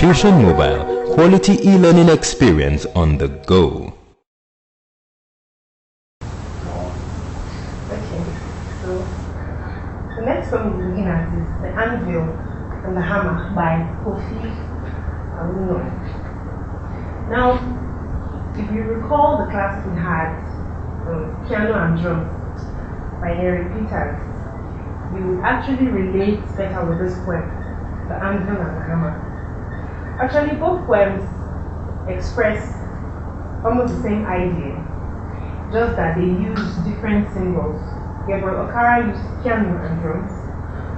Fusion Mobile, quality e-learning experience on the go. Okay, so the next one we're looking at is the anvil and the hammer by Post-UTME. Now, if you recall the class we had, piano and drum by Eric Peters, you would actually relate better with this poem, the anvil and the hammer. Actually, both poems express almost the same idea, just that they use different symbols. Gabriel Okara used piano and drums,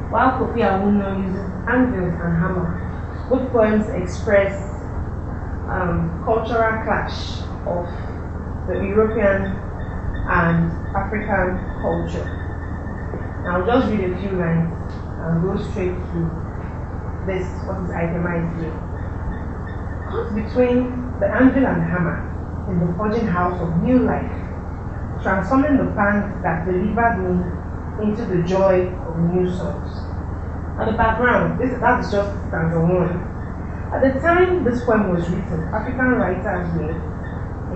while Kofi Awuno uses anvils and hammer. Both poems express cultural clash of the European and African culture. Now, I'll just read a few lines and go straight to this, what is itemized here. Caught between the anvil and hammer in the forging house of new life, transforming the pants that delivered me into the joy of new songs. Now, the background, that's just stanza 1. At the time this poem was written, African writers were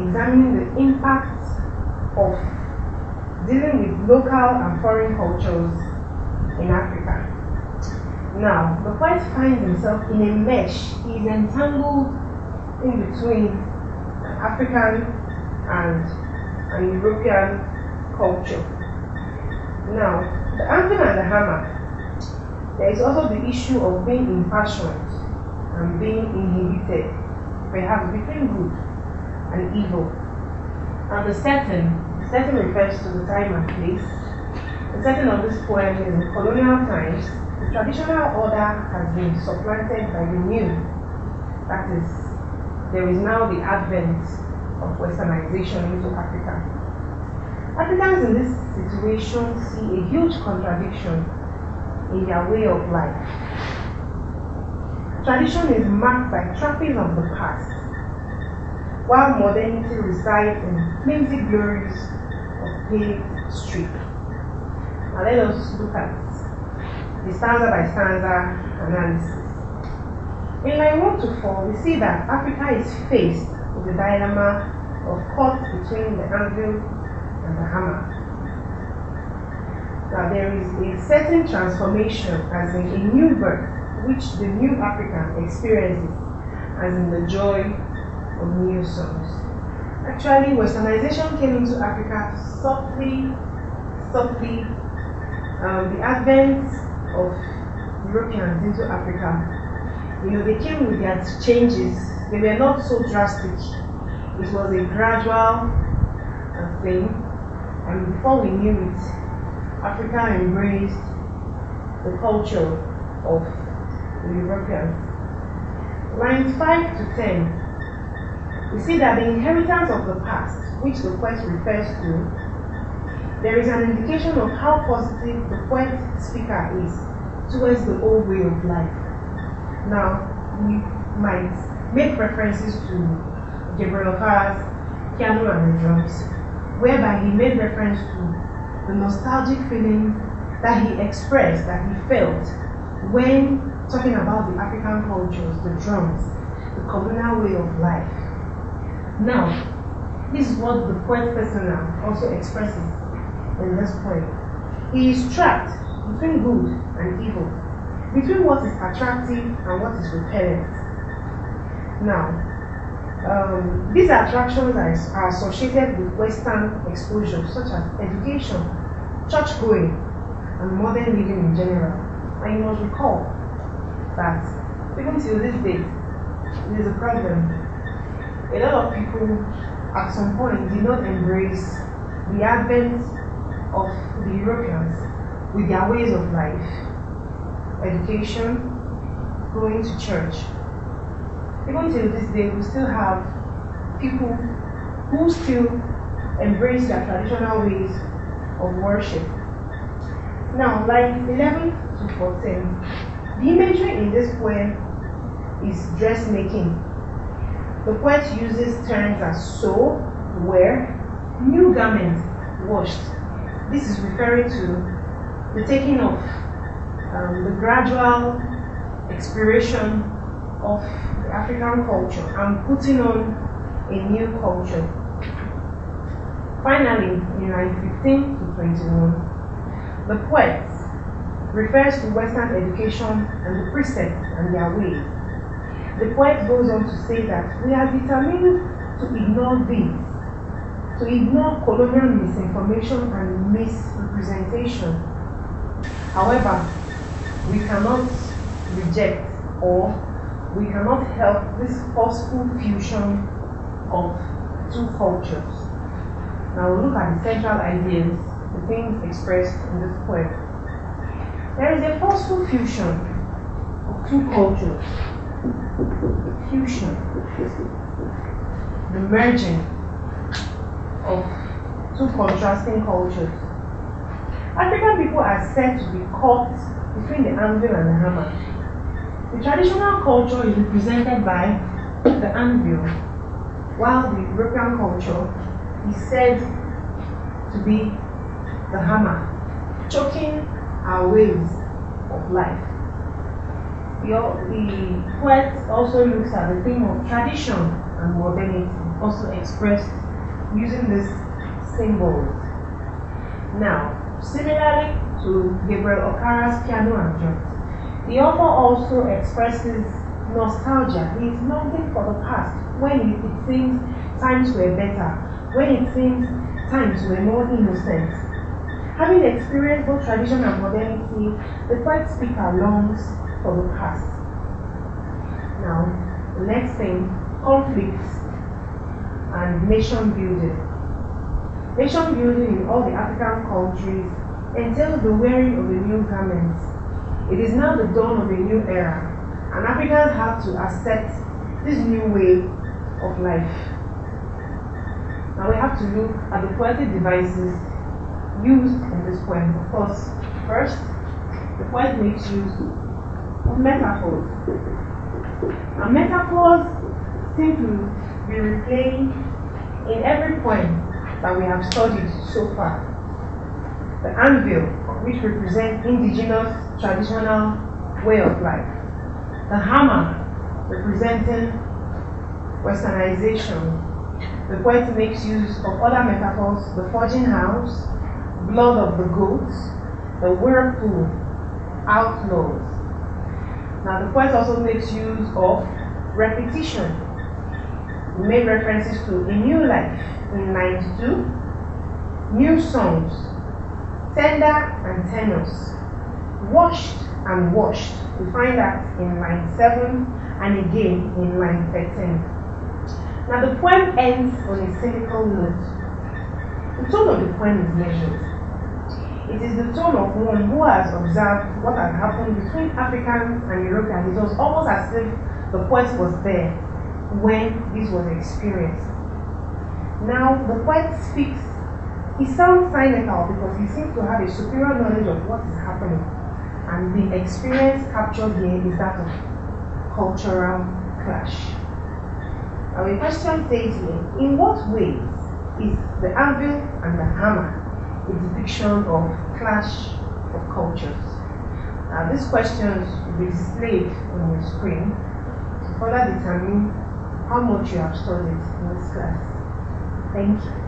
examining the impact of dealing with local and foreign cultures in Africa. Now, the poet finds himself in a mesh. He is entangled in between African and European culture. Now, the anvil and the hammer, there is also the issue of being impassioned and being inhibited, perhaps between good and evil. Now, the setting refers to the time and place. The setting of this poem is in colonial times. The traditional order has been supplanted by the new. That is, there is now the advent of westernization into Africa. Africans in this situation see a huge contradiction in their way of life. Tradition is marked by trappings of the past, while modernity resides in flimsy glories of paved street. Now let us look at the stanza by stanza analysis. In line 1 to 4, we see that Africa is faced with the dilemma of caught between the anvil and the hammer. Now there is a certain transformation, as in a new birth, which the new African experiences, as in the joy of new songs. Actually, westernization came into Africa softly. The advent of Europeans into Africa, they came with their changes. They were not so drastic. It was a gradual thing, and before we knew it, Africa embraced the culture of the Europeans. Lines 5 to 10, we see that the inheritance of the past, which the poet refers to, there is an indication of how positive the poet speaker is towards the old way of life. Now, we might make references to Gabriel Okara's piano and the drums, whereby he made reference to the nostalgic feeling that he expressed, that he felt when talking about the African cultures, the drums, the communal way of life. Now, this is what the poet persona also expresses in this poem. He is trapped between good and evil, between what is attractive and what is repellent. Now, these attractions are associated with Western exposure, such as education, church going, and modern living in general. And you must recall that even till this day, it is a problem. A lot of people at some point did not embrace the advent of the Europeans with their ways of life, education, going to church. Even till this day, we still have people who still embrace their traditional ways of worship. Now, like 11 to 14, the imagery in this poem is dressmaking. The poet uses terms as sew, wear, new garment, washed. This is referring to the taking of the gradual expiration of the African culture and putting on a new culture. Finally, in line 15 to 21, the poet refers to Western education and the precepts and their ways. The poet goes on to say that we are determined to ignore this, to ignore colonial misinformation and misrepresentation. However, we cannot reject or we cannot help this forceful fusion of two cultures. Now we'll look at the central ideas, the things expressed in this poem. There is a forceful fusion of two cultures. Fusion. The merging of two contrasting cultures. African people are said to be caught between the anvil and the hammer. The traditional culture is represented by the anvil, while the European culture is said to be the hammer, choking our ways of life. The poet also looks at the theme of tradition and modernity, also expressed using these symbols. Now, similarly to Gabriel Okara's piano and drums, the author also expresses nostalgia. He is longing for the past, when it seems times were better, when it seems times were more innocent. Having experienced both tradition and modernity, the poet speaker longs for the past. Now, the next thing, conflicts and nation building. Nation building in all the African countries entails the wearing of a new garment. It is now the dawn of a new era, and Africans have to accept this new way of life. Now we have to look at the poetic devices used in this poem. Of course, first, the poet makes use of metaphors. Now metaphors seem to be replaying in every poem that we have studied so far. The anvil, which represents indigenous traditional way of life. The hammer, representing westernization. The poet makes use of other metaphors: the forging house, blood of the goats, the whirlpool, outlaws. Now the poet also makes use of repetition. He made references to a new life in line 2, new songs, tender and tenuous, washed and washed. We find that in line 7 and again in line 13. Now the poem ends on a cynical note. The tone of the poem is measured. It is the tone of one who has observed what had happened between Africans and Europeans. It was almost as if the poet was there when this was experienced. Now the poet speaks. He sounds cynical because he seems to have a superior knowledge of what is happening, and the experience captured here is that of cultural clash. Now the question says here, in what ways is the anvil and the hammer a depiction of clash of cultures? Now these questions will be displayed on your screen to further determine how much you have studied in this class. Thank you.